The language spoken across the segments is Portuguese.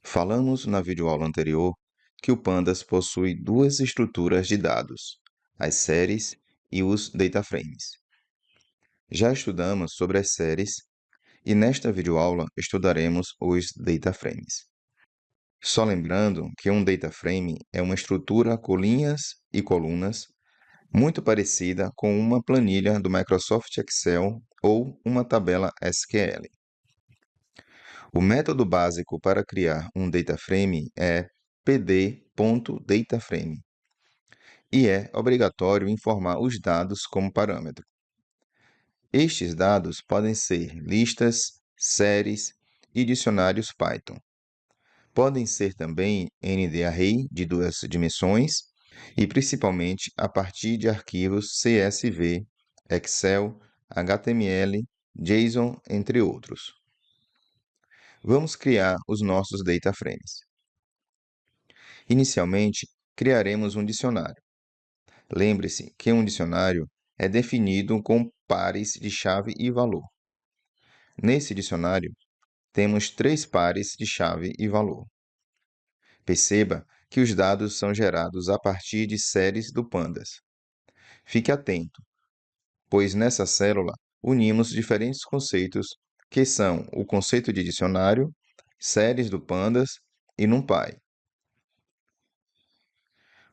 Falamos na videoaula anterior que o Pandas possui duas estruturas de dados, as séries e os dataframes. Já estudamos sobre as séries e nesta videoaula estudaremos os dataframes. Só lembrando que um dataframe é uma estrutura com linhas e colunas muito parecida com uma planilha do Microsoft Excel ou uma tabela SQL. O método básico para criar um dataframe é pd.dataframe e é obrigatório informar os dados como parâmetro. Estes dados podem ser listas, séries e dicionários Python. Podem ser também ND-Array de duas dimensões e principalmente a partir de arquivos CSV, Excel, HTML, JSON, entre outros. Vamos criar os nossos dataframes. Inicialmente, criaremos um dicionário. Lembre-se que um dicionário é definido com pares de chave e valor. Nesse dicionário, temos 3 pares de chave e valor. Perceba que os dados são gerados a partir de séries do Pandas. Fique atento, pois nessa célula unimos diferentes conceitos que são o conceito de dicionário, séries do Pandas e NumPy.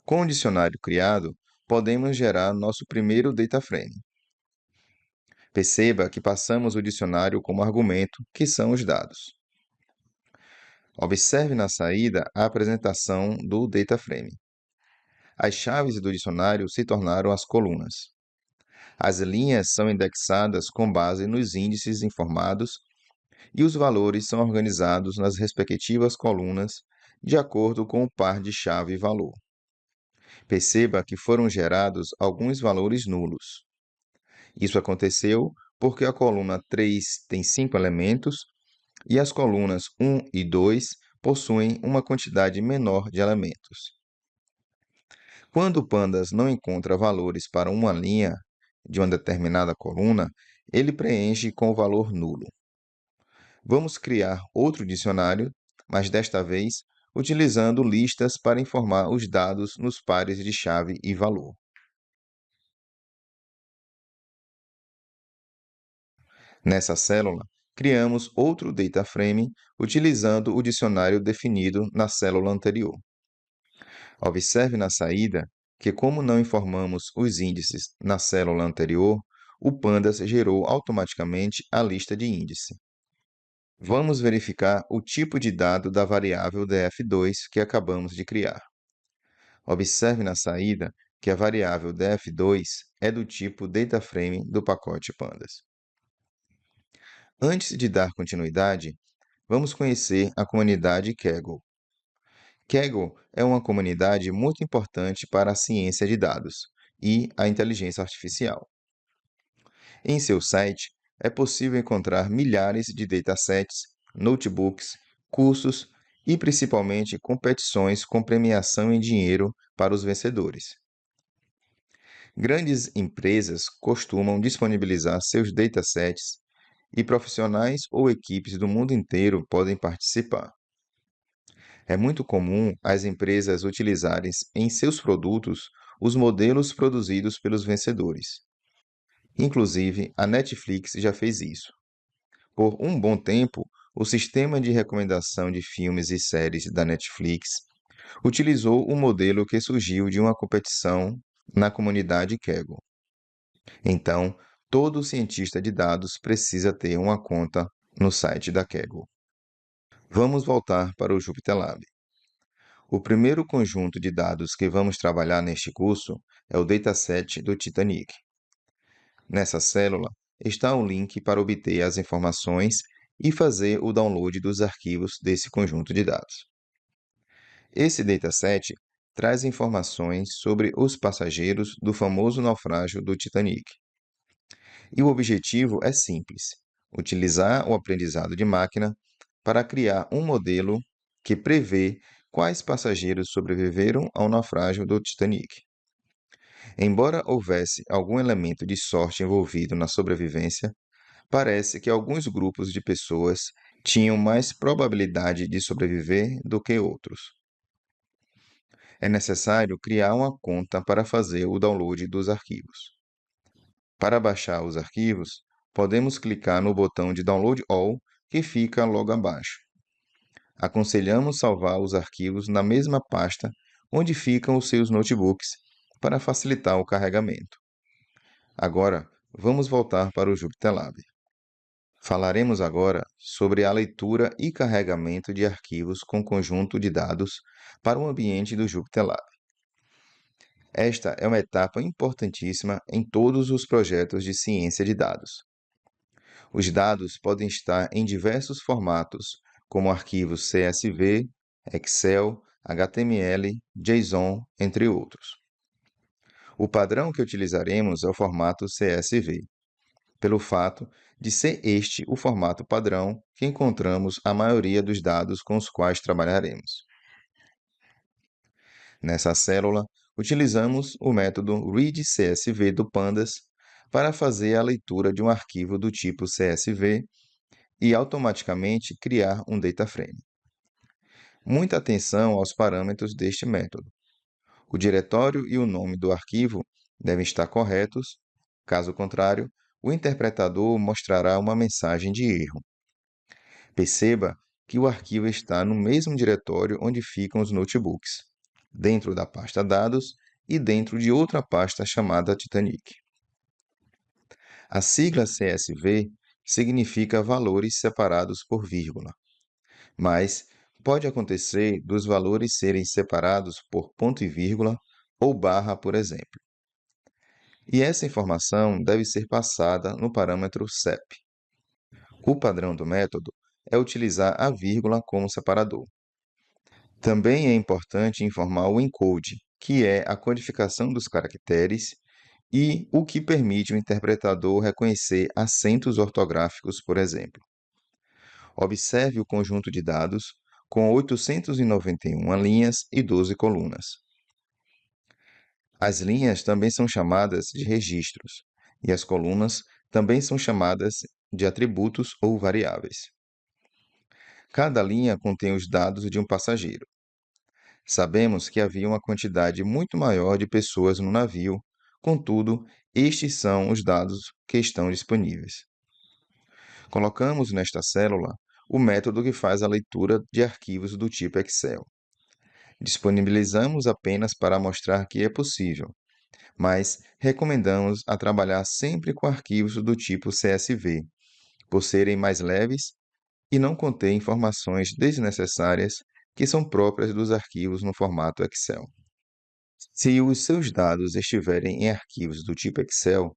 Com o dicionário criado, podemos gerar nosso primeiro dataframe. Perceba que passamos o dicionário como argumento, que são os dados. Observe na saída a apresentação do dataframe. As chaves do dicionário se tornaram as colunas. As linhas são indexadas com base nos índices informados e os valores são organizados nas respectivas colunas de acordo com o par de chave e valor. Perceba que foram gerados alguns valores nulos. Isso aconteceu porque a coluna 3 tem 5 elementos e as colunas 1 e 2 possuem uma quantidade menor de elementos. Quando o Pandas não encontra valores para uma linha de uma determinada coluna, ele preenche com o valor nulo. Vamos criar outro dicionário, mas desta vez utilizando listas para informar os dados nos pares de chave e valor. Nessa célula, criamos outro dataframe utilizando o dicionário definido na célula anterior. Observe na saída que, como não informamos os índices na célula anterior, o Pandas gerou automaticamente a lista de índice. Vamos verificar o tipo de dado da variável df2 que acabamos de criar. Observe na saída que a variável df2 é do tipo dataframe do pacote Pandas. Antes de dar continuidade, vamos conhecer a comunidade Kaggle. Kaggle é uma comunidade muito importante para a ciência de dados e a inteligência artificial. Em seu site, é possível encontrar milhares de datasets, notebooks, cursos e principalmente competições com premiação em dinheiro para os vencedores. Grandes empresas costumam disponibilizar seus datasets e profissionais ou equipes do mundo inteiro podem participar. É muito comum as empresas utilizarem em seus produtos os modelos produzidos pelos vencedores. Inclusive, a Netflix já fez isso. Por um bom tempo, o sistema de recomendação de filmes e séries da Netflix utilizou o modelo que surgiu de uma competição na comunidade Kaggle. Então, todo cientista de dados precisa ter uma conta no site da Kaggle. Vamos voltar para o JupyterLab. O primeiro conjunto de dados que vamos trabalhar neste curso é o dataset do Titanic. Nessa célula está o link para obter as informações e fazer o download dos arquivos desse conjunto de dados. Esse dataset traz informações sobre os passageiros do famoso naufrágio do Titanic. E o objetivo é simples: utilizar o aprendizado de máquina para criar um modelo que prevê quais passageiros sobreviveram ao naufrágio do Titanic. Embora houvesse algum elemento de sorte envolvido na sobrevivência, parece que alguns grupos de pessoas tinham mais probabilidade de sobreviver do que outros. É necessário criar uma conta para fazer o download dos arquivos. Para baixar os arquivos, podemos clicar no botão de Download All, que fica logo abaixo. Aconselhamos salvar os arquivos na mesma pasta onde ficam os seus notebooks, para facilitar o carregamento. Agora, vamos voltar para o JupyterLab. Falaremos agora sobre a leitura e carregamento de arquivos com conjunto de dados para o ambiente do JupyterLab. Esta é uma etapa importantíssima em todos os projetos de ciência de dados. Os dados podem estar em diversos formatos, como arquivos CSV, Excel, HTML, JSON, entre outros. O padrão que utilizaremos é o formato CSV, pelo fato de ser este o formato padrão que encontramos a maioria dos dados com os quais trabalharemos. Nessa célula, utilizamos o método readCSV do Pandas para fazer a leitura de um arquivo do tipo CSV e automaticamente criar um data frame. Muita atenção aos parâmetros deste método. O diretório e o nome do arquivo devem estar corretos, caso contrário, o interpretador mostrará uma mensagem de erro. Perceba que o arquivo está no mesmo diretório onde ficam os notebooks, dentro da pasta Dados e dentro de outra pasta chamada Titanic. A sigla CSV significa valores separados por vírgula, mas pode acontecer dos valores serem separados por ponto e vírgula ou barra, por exemplo. E essa informação deve ser passada no parâmetro SEP. O padrão do método é utilizar a vírgula como separador. Também é importante informar o encode, que é a codificação dos caracteres e o que permite o interpretador reconhecer acentos ortográficos, por exemplo. Observe o conjunto de dados com 891 linhas e 12 colunas. As linhas também são chamadas de registros, e as colunas também são chamadas de atributos ou variáveis. Cada linha contém os dados de um passageiro. Sabemos que havia uma quantidade muito maior de pessoas no navio, contudo, estes são os dados que estão disponíveis. Colocamos nesta célula o método que faz a leitura de arquivos do tipo Excel. Disponibilizamos apenas para mostrar que é possível, mas recomendamos a trabalhar sempre com arquivos do tipo CSV, por serem mais leves e não conter informações desnecessárias que são próprias dos arquivos no formato Excel. Se os seus dados estiverem em arquivos do tipo Excel,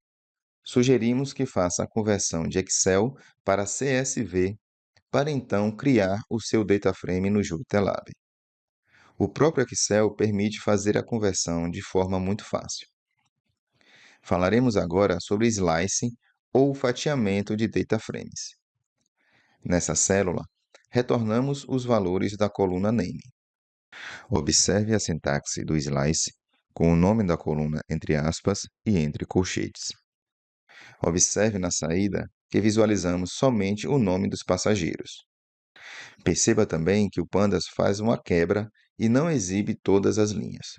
sugerimos que faça a conversão de Excel para CSV para então criar o seu data frame no JupyterLab. O próprio Excel permite fazer a conversão de forma muito fácil. Falaremos agora sobre slicing ou fatiamento de data frames. Nessa célula, retornamos os valores da coluna Name. Observe a sintaxe do slice com o nome da coluna entre aspas e entre colchetes. Observe na saída que visualizamos somente o nome dos passageiros. Perceba também que o Pandas faz uma quebra e não exibe todas as linhas.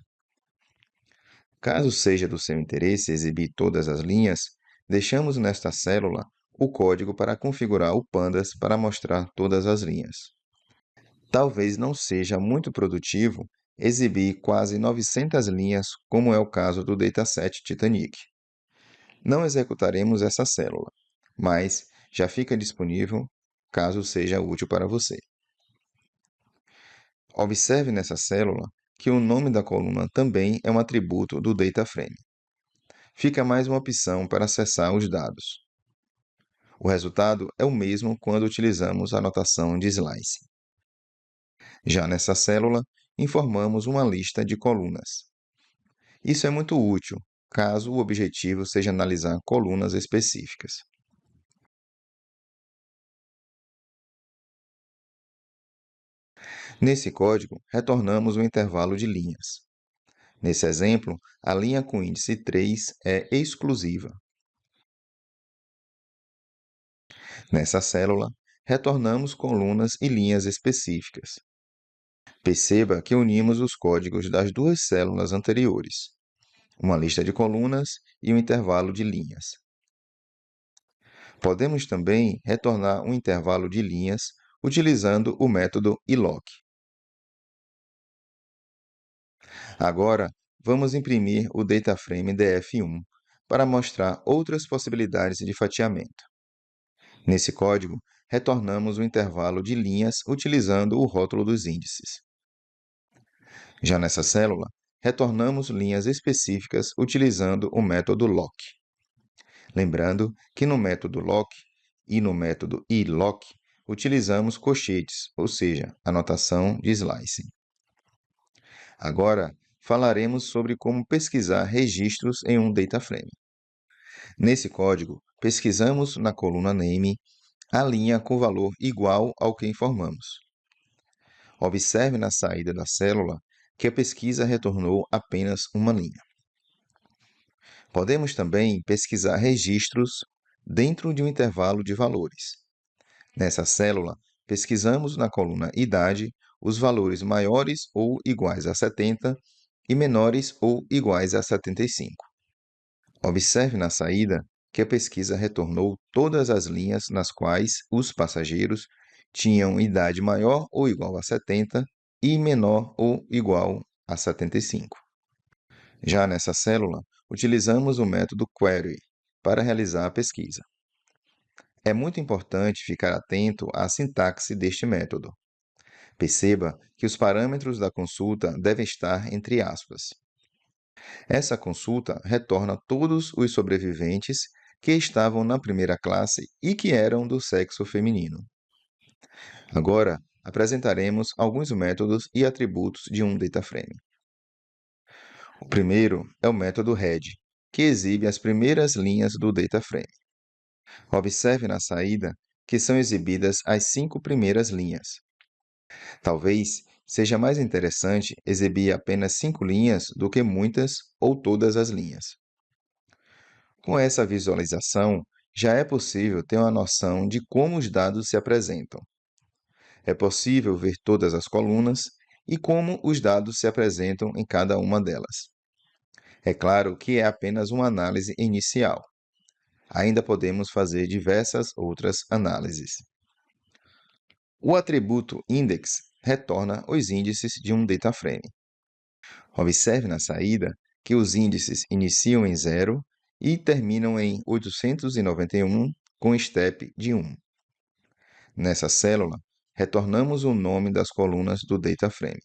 Caso seja do seu interesse exibir todas as linhas, deixamos nesta célula o código para configurar o Pandas para mostrar todas as linhas. Talvez não seja muito produtivo exibir quase 900 linhas, como é o caso do dataset Titanic. Não executaremos essa célula, mas já fica disponível caso seja útil para você. Observe nessa célula que o nome da coluna também é um atributo do data frame. Fica mais uma opção para acessar os dados. O resultado é o mesmo quando utilizamos a notação de slice. Já nessa célula, informamos uma lista de colunas. Isso é muito útil, caso o objetivo seja analisar colunas específicas. Nesse código, retornamos o intervalo de linhas. Nesse exemplo, a linha com índice 3 é exclusiva. Nessa célula, retornamos colunas e linhas específicas. Perceba que unimos os códigos das duas células anteriores, uma lista de colunas e um intervalo de linhas. Podemos também retornar um intervalo de linhas utilizando o método iloc. Agora, vamos imprimir o DataFrame DF1 para mostrar outras possibilidades de fatiamento. Nesse código, retornamos o intervalo de linhas utilizando o rótulo dos índices. Já nessa célula, retornamos linhas específicas utilizando o método loc. Lembrando que no método loc e no método iloc, utilizamos colchetes, ou seja, a notação de slicing. Agora, falaremos sobre como pesquisar registros em um DataFrame. Nesse código, pesquisamos na coluna Name a linha com valor igual ao que informamos. Observe na saída da célula que a pesquisa retornou apenas uma linha. Podemos também pesquisar registros dentro de um intervalo de valores. Nessa célula, pesquisamos na coluna Idade os valores maiores ou iguais a 70 e menores ou iguais a 75. Observe na saída que a pesquisa retornou todas as linhas nas quais os passageiros tinham idade maior ou igual a 70 e menor ou igual a 75. Já nessa célula, utilizamos o método query para realizar a pesquisa. É muito importante ficar atento à sintaxe deste método. Perceba que os parâmetros da consulta devem estar entre aspas. Essa consulta retorna todos os sobreviventes que estavam na primeira classe e que eram do sexo feminino. Agora, apresentaremos alguns métodos e atributos de um DataFrame. O primeiro é o método head, que exibe as primeiras linhas do DataFrame. Observe na saída que são exibidas as 5 primeiras linhas. Talvez seja mais interessante exibir apenas 5 linhas do que muitas ou todas as linhas. Com essa visualização, já é possível ter uma noção de como os dados se apresentam. É possível ver todas as colunas e como os dados se apresentam em cada uma delas. É claro que é apenas uma análise inicial. Ainda podemos fazer diversas outras análises. O atributo index retorna os índices de um DataFrame. Observe na saída que os índices iniciam em 0 e terminam em 891 com step de 1. Nessa célula, retornamos o nome das colunas do DataFrame.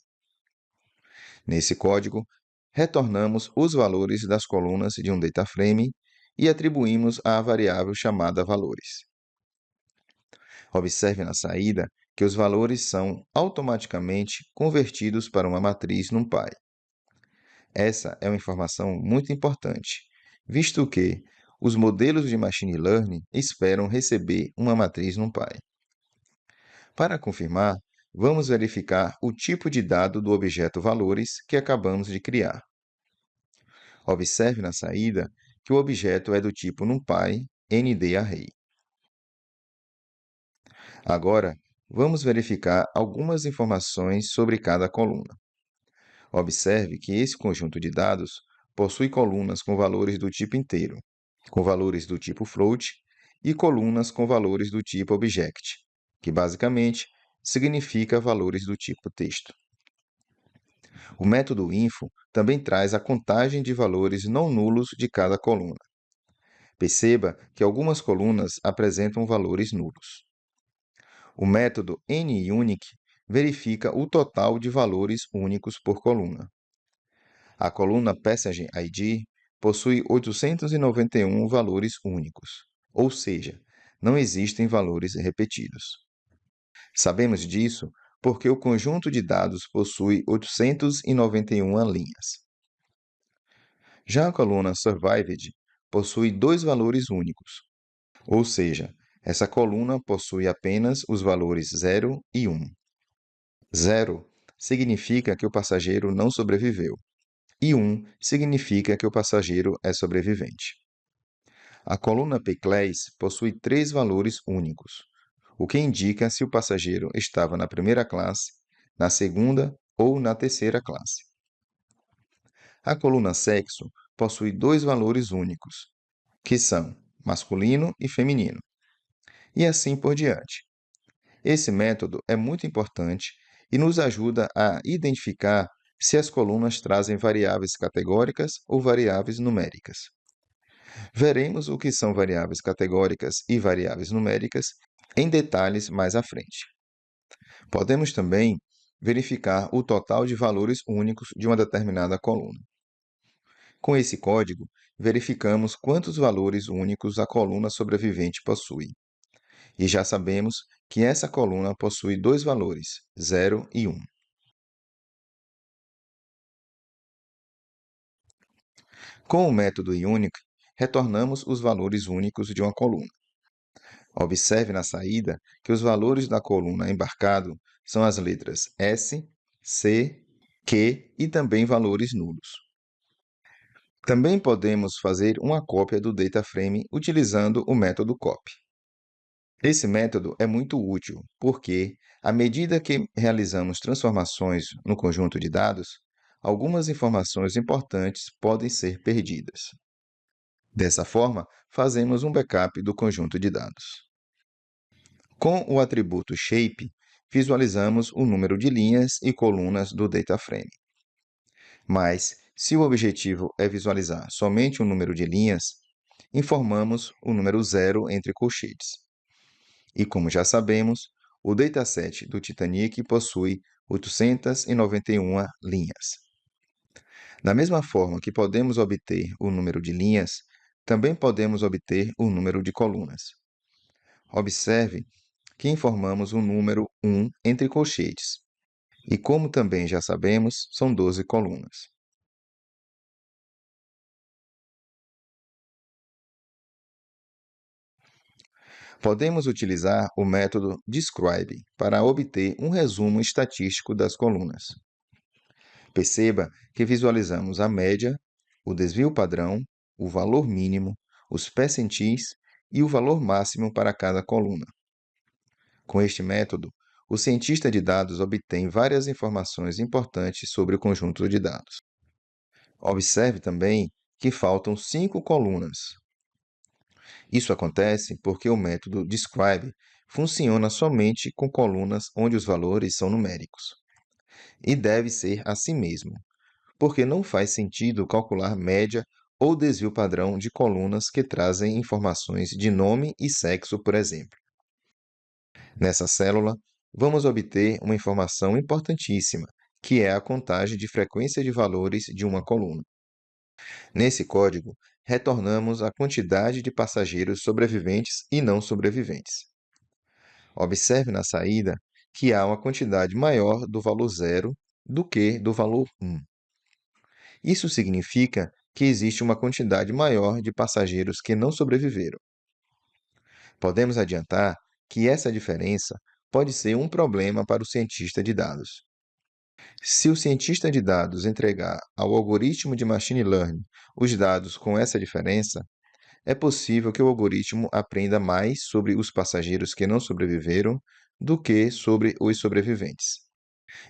Nesse código, retornamos os valores das colunas de um DataFrame e atribuímos a variável chamada valores. Observe na saída que os valores são automaticamente convertidos para uma matriz NumPy. Essa é uma informação muito importante, visto que os modelos de Machine Learning esperam receber uma matriz NumPy. Para confirmar, vamos verificar o tipo de dado do objeto valores que acabamos de criar. Observe na saída que o objeto é do tipo NumPy NDArray. Agora, vamos verificar algumas informações sobre cada coluna. Observe que esse conjunto de dados possui colunas com valores do tipo inteiro, com valores do tipo float e colunas com valores do tipo object, que basicamente significa valores do tipo texto. O método info também traz a contagem de valores não nulos de cada coluna. Perceba que algumas colunas apresentam valores nulos. O método nUnic verifica o total de valores únicos por coluna. A coluna Passenger ID possui 891 valores únicos, ou seja, não existem valores repetidos. Sabemos disso porque o conjunto de dados possui 891 linhas. Já a coluna Survived possui 2 valores únicos, ou seja, essa coluna possui apenas os valores 0 e 1. 0 significa que o passageiro não sobreviveu, e 1 significa que o passageiro é sobrevivente. A coluna Pclass possui 3 valores únicos, o que indica se o passageiro estava na primeira classe, na segunda ou na terceira classe. A coluna sexo possui dois valores únicos, que são masculino e feminino, e assim por diante. Esse método é muito importante e nos ajuda a identificar se as colunas trazem variáveis categóricas ou variáveis numéricas. Veremos o que são variáveis categóricas e variáveis numéricas em detalhes mais à frente. Podemos também verificar o total de valores únicos de uma determinada coluna. Com esse código, verificamos quantos valores únicos a coluna sobrevivente possui. E já sabemos que essa coluna possui dois valores, 0 e 1. Com o método Unique, retornamos os valores únicos de uma coluna. Observe na saída que os valores da coluna embarcado são as letras S, C, Q e também valores nulos. Também podemos fazer uma cópia do DataFrame utilizando o método copy. Esse método é muito útil porque, à medida que realizamos transformações no conjunto de dados, algumas informações importantes podem ser perdidas. Dessa forma, fazemos um backup do conjunto de dados. Com o atributo shape, visualizamos o número de linhas e colunas do DataFrame. Mas, se o objetivo é visualizar somente o número de linhas, informamos o número 0 entre colchetes. E como já sabemos, o dataset do Titanic possui 891 linhas. Da mesma forma que podemos obter o número de linhas, também podemos obter o número de colunas. Observe que informamos o número 1 entre colchetes. E como também já sabemos, são 12 colunas. Podemos utilizar o método describe para obter um resumo estatístico das colunas. Perceba que visualizamos a média, o desvio padrão, o valor mínimo, os percentis e o valor máximo para cada coluna. Com este método, o cientista de dados obtém várias informações importantes sobre o conjunto de dados. Observe também que faltam 5 colunas. Isso acontece porque o método describe funciona somente com colunas onde os valores são numéricos. E deve ser assim mesmo, porque não faz sentido calcular média ou desvio padrão de colunas que trazem informações de nome e sexo, por exemplo. Nessa célula, vamos obter uma informação importantíssima, que é a contagem de frequência de valores de uma coluna. Nesse código, retornamos a quantidade de passageiros sobreviventes e não sobreviventes. Observe na saída que há uma quantidade maior do valor 0 do que do valor 1. Isso significa que existe uma quantidade maior de passageiros que não sobreviveram. Podemos adiantar que essa diferença pode ser um problema para o cientista de dados. Se o cientista de dados entregar ao algoritmo de machine learning os dados com essa diferença, é possível que o algoritmo aprenda mais sobre os passageiros que não sobreviveram do que sobre os sobreviventes.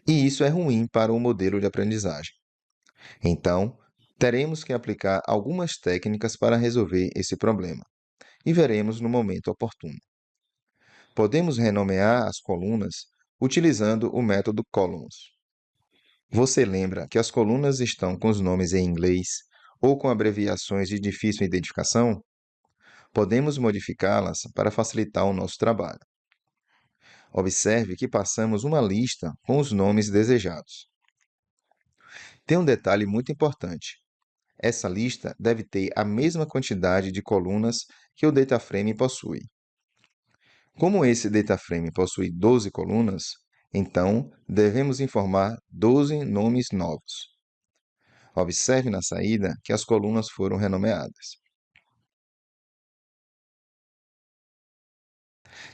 E isso é ruim para o modelo de aprendizagem. Então, teremos que aplicar algumas técnicas para resolver esse problema, e veremos no momento oportuno. Podemos renomear as colunas utilizando o método columns. Você lembra que as colunas estão com os nomes em inglês ou com abreviações de difícil identificação? Podemos modificá-las para facilitar o nosso trabalho. Observe que passamos uma lista com os nomes desejados. Tem um detalhe muito importante. Essa lista deve ter a mesma quantidade de colunas que o DataFrame possui. Como esse DataFrame possui 12 colunas, então devemos informar 12 nomes novos. Observe na saída que as colunas foram renomeadas.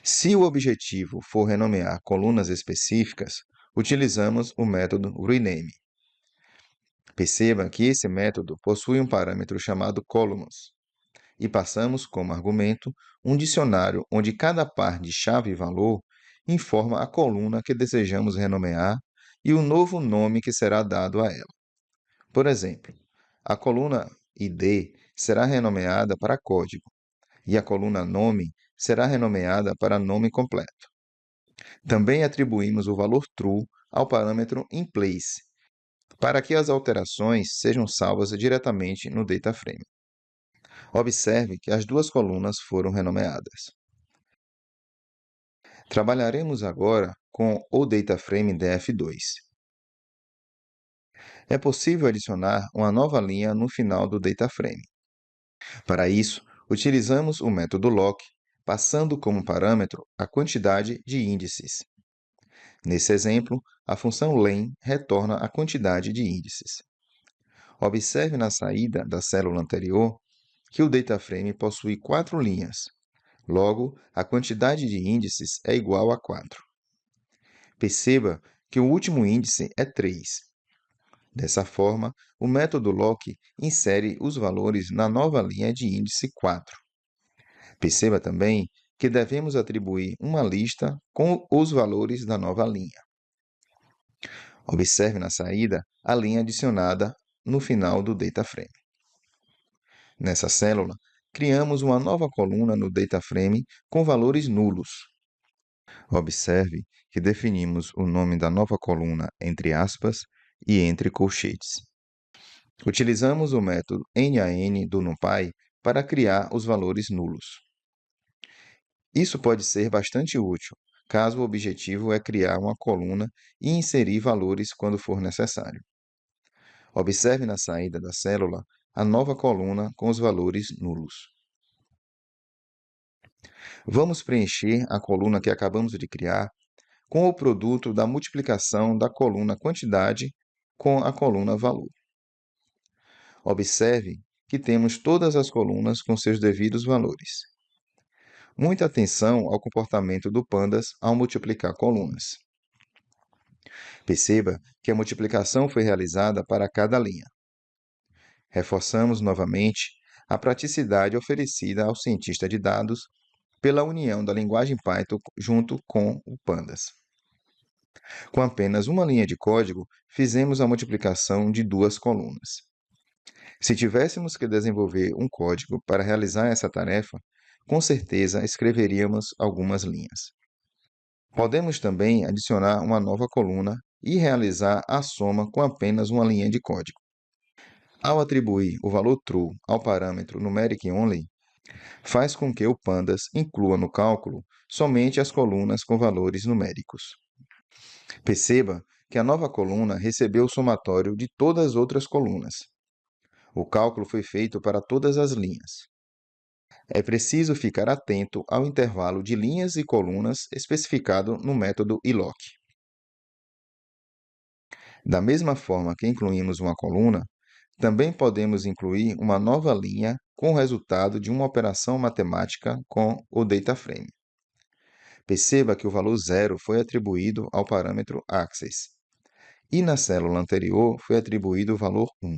Se o objetivo for renomear colunas específicas, utilizamos o método rename. Perceba que esse método possui um parâmetro chamado columns, e passamos como argumento um dicionário onde cada par de chave e valor informa a coluna que desejamos renomear e o novo nome que será dado a ela. Por exemplo, a coluna ID será renomeada para código e a coluna nome será renomeada para nome completo. Também atribuímos o valor true ao parâmetro inPlace, para que as alterações sejam salvas diretamente no DataFrame. Observe que as duas colunas foram renomeadas. Trabalharemos agora com o DataFrame DF2. É possível adicionar uma nova linha no final do DataFrame. Para isso, utilizamos o método lock, passando como parâmetro a quantidade de índices. Nesse exemplo, a função len retorna a quantidade de índices. Observe na saída da célula anterior que o DataFrame possui 4 linhas. Logo, a quantidade de índices é igual a 4. Perceba que o último índice é 3. Dessa forma, o método lock insere os valores na nova linha de índice 4. Perceba também que devemos atribuir uma lista com os valores da nova linha. Observe na saída a linha adicionada no final do DataFrame. Nessa célula, criamos uma nova coluna no DataFrame com valores nulos. Observe que definimos o nome da nova coluna entre aspas e entre colchetes. Utilizamos o método NaN do NumPy para criar os valores nulos. Isso pode ser bastante útil, caso o objetivo é criar uma coluna e inserir valores quando for necessário. Observe na saída da célula a nova coluna com os valores nulos. Vamos preencher a coluna que acabamos de criar com o produto da multiplicação da coluna quantidade com a coluna valor. Observe que temos todas as colunas com seus devidos valores. Muita atenção ao comportamento do pandas ao multiplicar colunas. Perceba que a multiplicação foi realizada para cada linha. Reforçamos novamente a praticidade oferecida ao cientista de dados pela união da linguagem Python junto com o pandas. Com apenas uma linha de código, fizemos a multiplicação de duas colunas. Se tivéssemos que desenvolver um código para realizar essa tarefa, com certeza escreveríamos algumas linhas. Podemos também adicionar uma nova coluna e realizar a soma com apenas uma linha de código. Ao atribuir o valor true ao parâmetro numeric_only, faz com que o pandas inclua no cálculo somente as colunas com valores numéricos. Perceba que a nova coluna recebeu o somatório de todas as outras colunas. O cálculo foi feito para todas as linhas. É preciso ficar atento ao intervalo de linhas e colunas especificado no método iloc. Da mesma forma que incluímos uma coluna, também podemos incluir uma nova linha com o resultado de uma operação matemática com o DataFrame. Perceba que o valor 0 foi atribuído ao parâmetro axis, e na célula anterior foi atribuído o valor 1.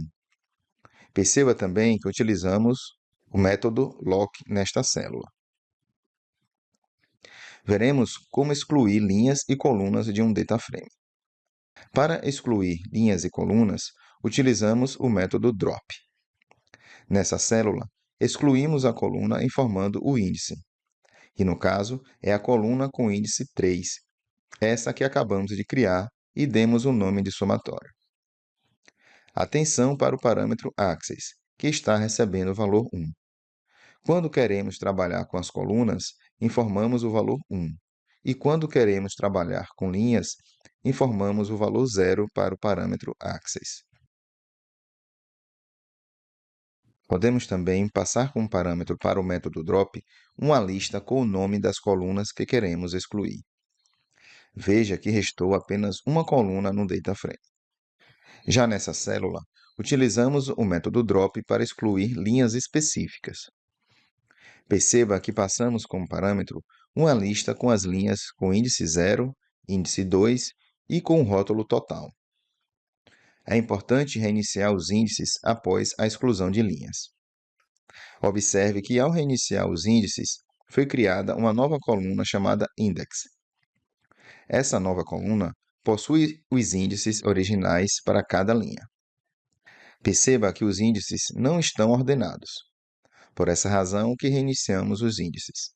Perceba também que utilizamos o método lock nesta célula. Veremos como excluir linhas e colunas de um DataFrame. Para excluir linhas e colunas, utilizamos o método drop. Nessa célula, excluímos a coluna informando o índice, e no caso é a coluna com índice 3, essa que acabamos de criar e demos o nome de somatório. Atenção para o parâmetro axis, que está recebendo o valor 1. Quando queremos trabalhar com as colunas, informamos o valor 1. E quando queremos trabalhar com linhas, informamos o valor 0 para o parâmetro axis. Podemos também passar como parâmetro para o método drop uma lista com o nome das colunas que queremos excluir. Veja que restou apenas uma coluna no DataFrame. Já nessa célula, utilizamos o método drop para excluir linhas específicas. Perceba que passamos como parâmetro uma lista com as linhas com índice 0, índice 2 e com o rótulo total. É importante reiniciar os índices após a exclusão de linhas. Observe que, ao reiniciar os índices, foi criada uma nova coluna chamada Index. Essa nova coluna possui os índices originais para cada linha. Perceba que os índices não estão ordenados. Por essa razão que reiniciamos os índices.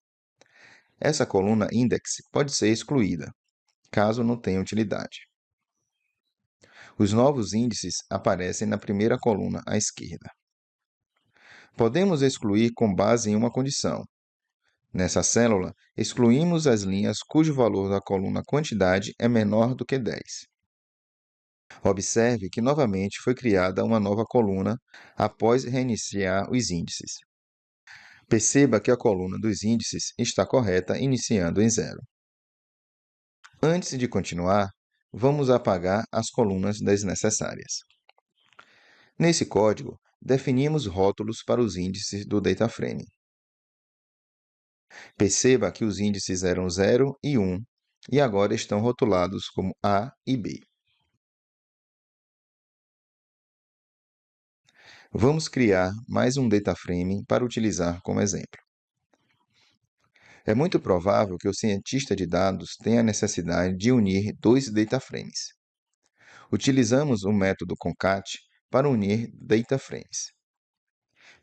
Essa coluna Index pode ser excluída, caso não tenha utilidade. Os novos índices aparecem na primeira coluna à esquerda. Podemos excluir com base em uma condição. Nessa célula, excluímos as linhas cujo valor da coluna quantidade é menor do que 10. Observe que novamente foi criada uma nova coluna após reiniciar os índices. Perceba que a coluna dos índices está correta iniciando em 0. Antes de continuar, vamos apagar as colunas desnecessárias. Nesse código, definimos rótulos para os índices do DataFrame. Perceba que os índices eram 0 e 1 e agora estão rotulados como A e B. Vamos criar mais um DataFrame para utilizar como exemplo. É muito provável que o cientista de dados tenha a necessidade de unir dois DataFrames. Utilizamos o método concat para unir DataFrames.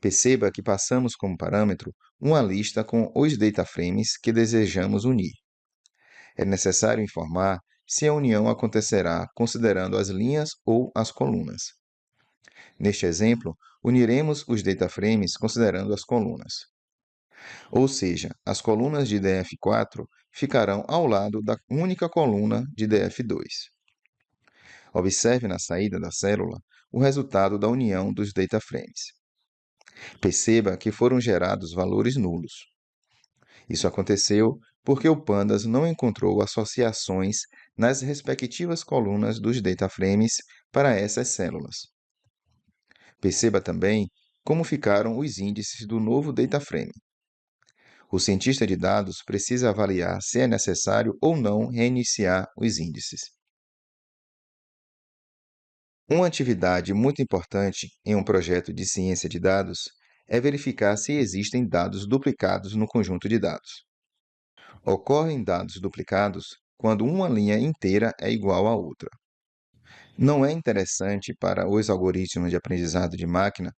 Perceba que passamos como parâmetro uma lista com os DataFrames que desejamos unir. É necessário informar se a união acontecerá considerando as linhas ou as colunas. Neste exemplo, uniremos os DataFrames considerando as colunas. Ou seja, as colunas de DF4 ficarão ao lado da única coluna de DF2. Observe na saída da célula o resultado da união dos DataFrames. Perceba que foram gerados valores nulos. Isso aconteceu porque o Pandas não encontrou associações nas respectivas colunas dos DataFrames para essas células. Perceba também como ficaram os índices do novo DataFrame. O cientista de dados precisa avaliar se é necessário ou não reiniciar os índices. Uma atividade muito importante em um projeto de ciência de dados é verificar se existem dados duplicados no conjunto de dados. Ocorrem dados duplicados quando uma linha inteira é igual à outra. Não é interessante para os algoritmos de aprendizado de máquina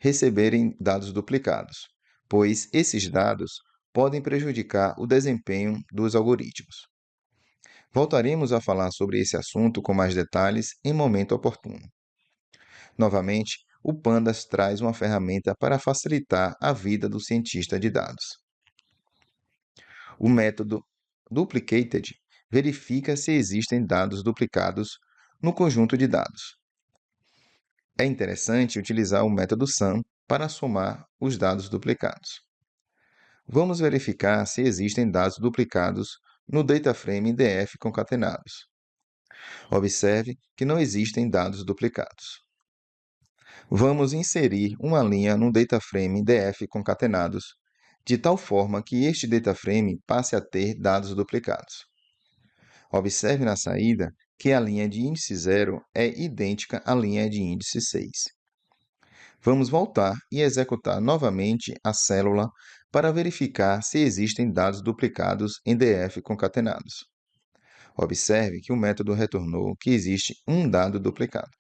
receberem dados duplicados, pois esses dados podem prejudicar o desempenho dos algoritmos. Voltaremos a falar sobre esse assunto com mais detalhes em momento oportuno. Novamente, o Pandas traz uma ferramenta para facilitar a vida do cientista de dados. O método duplicated verifica se existem dados duplicados no conjunto de dados. É interessante utilizar o método sum para somar os dados duplicados. Vamos verificar se existem dados duplicados no DataFrame DF concatenados. Observe que não existem dados duplicados. Vamos inserir uma linha no DataFrame DF concatenados, de tal forma que este DataFrame passe a ter dados duplicados. Observe na saída que a linha de índice 0 é idêntica à linha de índice 6. Vamos voltar e executar novamente a célula para verificar se existem dados duplicados em DF concatenados. Observe que o método retornou que existe um dado duplicado.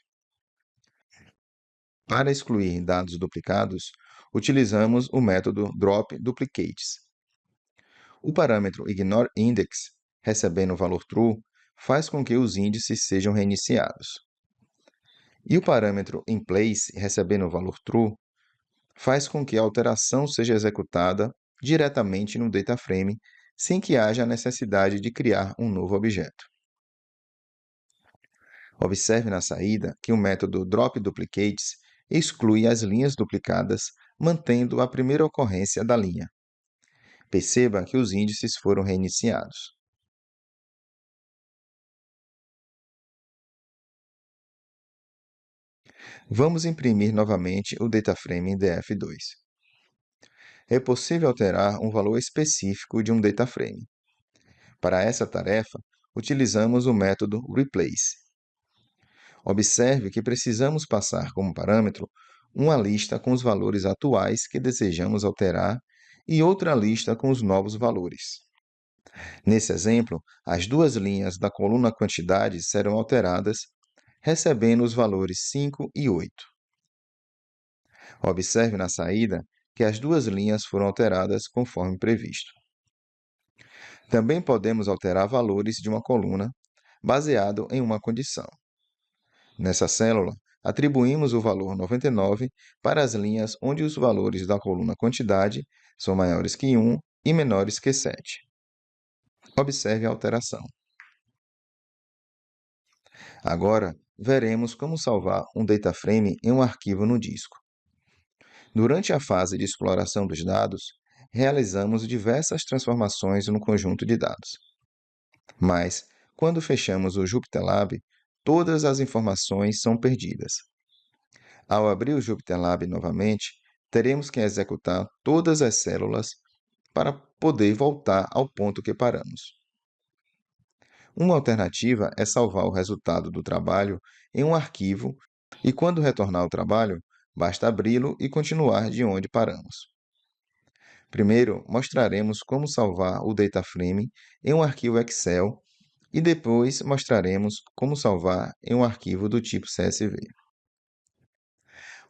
Para excluir dados duplicados, utilizamos o método dropDuplicates. O parâmetro ignoreIndex, recebendo o valor true, faz com que os índices sejam reiniciados. E o parâmetro inPlace, recebendo o valor true, faz com que a alteração seja executada diretamente no DataFrame, sem que haja a necessidade de criar um novo objeto. Observe na saída que o método dropDuplicates exclui as linhas duplicadas, mantendo a primeira ocorrência da linha. Perceba que os índices foram reiniciados. Vamos imprimir novamente o DataFrame em DF2. É possível alterar um valor específico de um DataFrame. Para essa tarefa, utilizamos o método replace. Observe que precisamos passar como parâmetro uma lista com os valores atuais que desejamos alterar e outra lista com os novos valores. Nesse exemplo, as duas linhas da coluna quantidades serão alteradas, recebendo os valores 5 e 8. Observe na saída que as duas linhas foram alteradas conforme previsto. Também podemos alterar valores de uma coluna baseado em uma condição. Nessa célula, atribuímos o valor 99 para as linhas onde os valores da coluna quantidade são maiores que 1 e menores que 7. Observe a alteração. Agora, veremos como salvar um dataframe em um arquivo no disco. Durante a fase de exploração dos dados, realizamos diversas transformações no conjunto de dados. Mas, quando fechamos o JupyterLab, todas as informações são perdidas. Ao abrir o JupyterLab novamente, teremos que executar todas as células para poder voltar ao ponto que paramos. Uma alternativa é salvar o resultado do trabalho em um arquivo e, quando retornar ao trabalho, basta abri-lo e continuar de onde paramos. Primeiro, mostraremos como salvar o dataframe em um arquivo Excel e depois mostraremos como salvar em um arquivo do tipo CSV.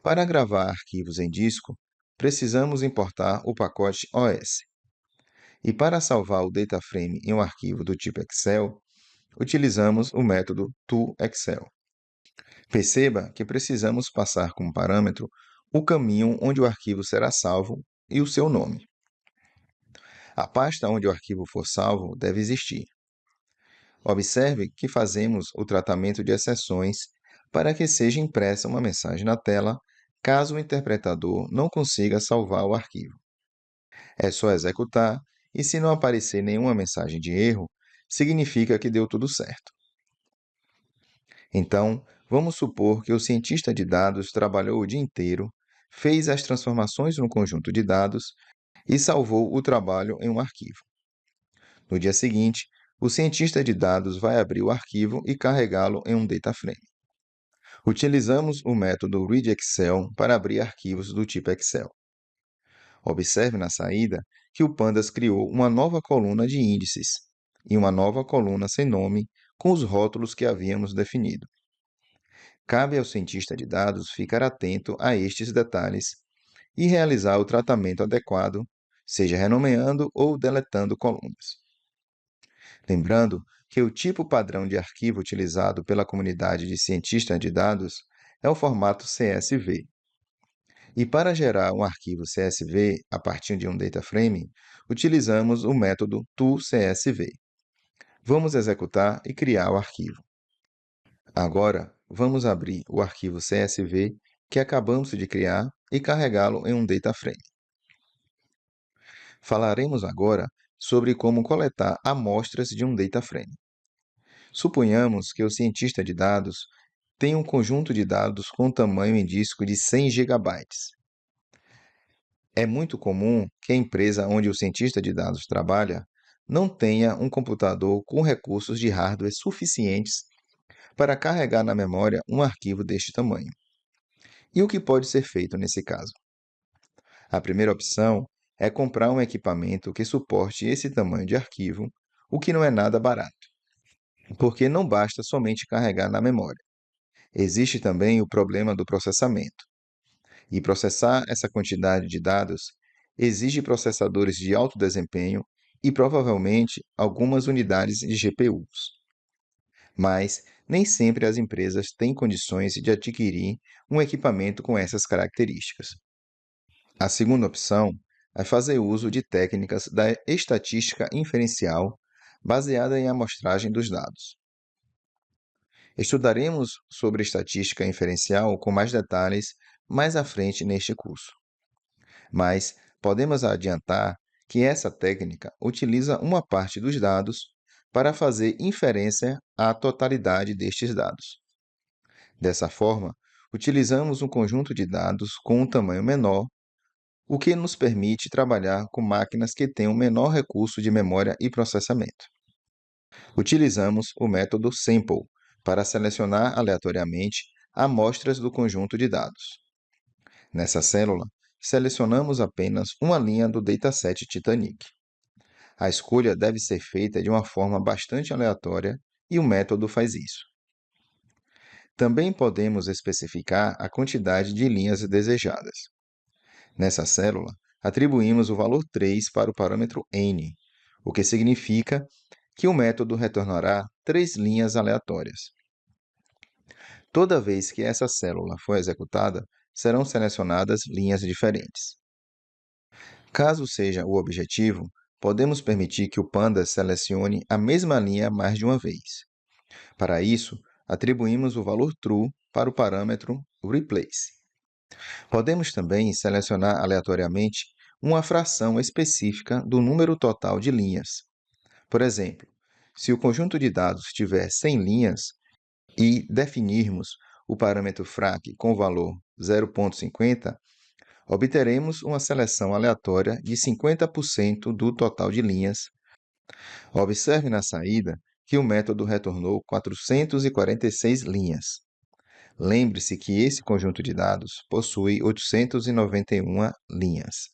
Para gravar arquivos em disco, precisamos importar o pacote OS. E para salvar o dataframe em um arquivo do tipo Excel, utilizamos o método toExcel. Perceba que precisamos passar como parâmetro o caminho onde o arquivo será salvo e o seu nome. A pasta onde o arquivo for salvo deve existir. Observe que fazemos o tratamento de exceções para que seja impressa uma mensagem na tela caso o interpretador não consiga salvar o arquivo. É só executar e, se não aparecer nenhuma mensagem de erro, significa que deu tudo certo. Então, vamos supor que o cientista de dados trabalhou o dia inteiro, fez as transformações no conjunto de dados e salvou o trabalho em um arquivo. No dia seguinte, o cientista de dados vai abrir o arquivo e carregá-lo em um dataframe. Utilizamos o método readExcel para abrir arquivos do tipo Excel. Observe na saída que o Pandas criou uma nova coluna de índices e uma nova coluna sem nome com os rótulos que havíamos definido. Cabe ao cientista de dados ficar atento a estes detalhes e realizar o tratamento adequado, seja renomeando ou deletando colunas. Lembrando que o tipo padrão de arquivo utilizado pela comunidade de cientistas de dados é o formato CSV. E para gerar um arquivo CSV a partir de um dataframe, utilizamos o método toCSV. Vamos executar e criar o arquivo. Agora, vamos abrir o arquivo CSV que acabamos de criar e carregá-lo em um dataframe. Falaremos agora sobre como coletar amostras de um dataframe. Suponhamos que o cientista de dados tem um conjunto de dados com tamanho em disco de 100 GB. É muito comum que a empresa onde o cientista de dados trabalha não tenha um computador com recursos de hardware suficientes para carregar na memória um arquivo deste tamanho. E o que pode ser feito nesse caso? A primeira opção é comprar um equipamento que suporte esse tamanho de arquivo, o que não é nada barato, porque não basta somente carregar na memória. Existe também o problema do processamento. E processar essa quantidade de dados exige processadores de alto desempenho e provavelmente algumas unidades de GPUs. Mas nem sempre as empresas têm condições de adquirir um equipamento com essas características. A segunda opção é fazer uso de técnicas da estatística inferencial baseada em amostragem dos dados. Estudaremos sobre estatística inferencial com mais detalhes mais à frente neste curso. Mas podemos adiantar que essa técnica utiliza uma parte dos dados para fazer inferência à totalidade destes dados. Dessa forma, utilizamos um conjunto de dados com um tamanho menor, o que nos permite trabalhar com máquinas que têm um menor recurso de memória e processamento. Utilizamos o método sample para selecionar aleatoriamente amostras do conjunto de dados. Nessa célula, selecionamos apenas uma linha do dataset Titanic. A escolha deve ser feita de uma forma bastante aleatória e o método faz isso. Também podemos especificar a quantidade de linhas desejadas. Nessa célula, atribuímos o valor 3 para o parâmetro n, o que significa que o método retornará 3 linhas aleatórias. Toda vez que essa célula for executada, serão selecionadas linhas diferentes. Caso seja o objetivo, podemos permitir que o Pandas selecione a mesma linha mais de uma vez. Para isso, atribuímos o valor true para o parâmetro replace. Podemos também selecionar aleatoriamente uma fração específica do número total de linhas. Por exemplo, se o conjunto de dados tiver 100 linhas e definirmos o parâmetro frac com o valor 0,50, obteremos uma seleção aleatória de 50% do total de linhas. Observe na saída que o método retornou 446 linhas. Lembre-se que esse conjunto de dados possui 891 linhas.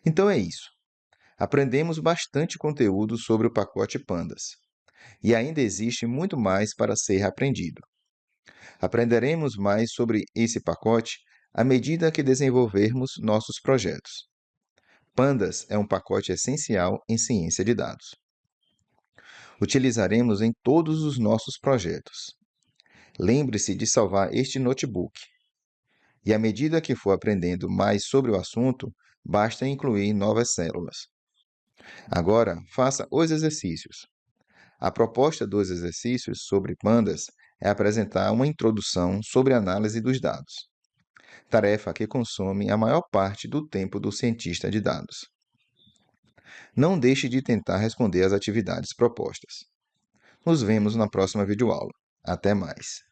Então é isso. Aprendemos bastante conteúdo sobre o pacote Pandas. E ainda existe muito mais para ser aprendido. Aprenderemos mais sobre esse pacote à medida que desenvolvermos nossos projetos. Pandas é um pacote essencial em ciência de dados. Utilizaremos em todos os nossos projetos. Lembre-se de salvar este notebook. E à medida que for aprendendo mais sobre o assunto, basta incluir novas células. Agora, faça os exercícios. A proposta dos exercícios sobre Pandas é apresentar uma introdução sobre análise dos dados, tarefa que consome a maior parte do tempo do cientista de dados. Não deixe de tentar responder às atividades propostas. Nos vemos na próxima videoaula. Até mais!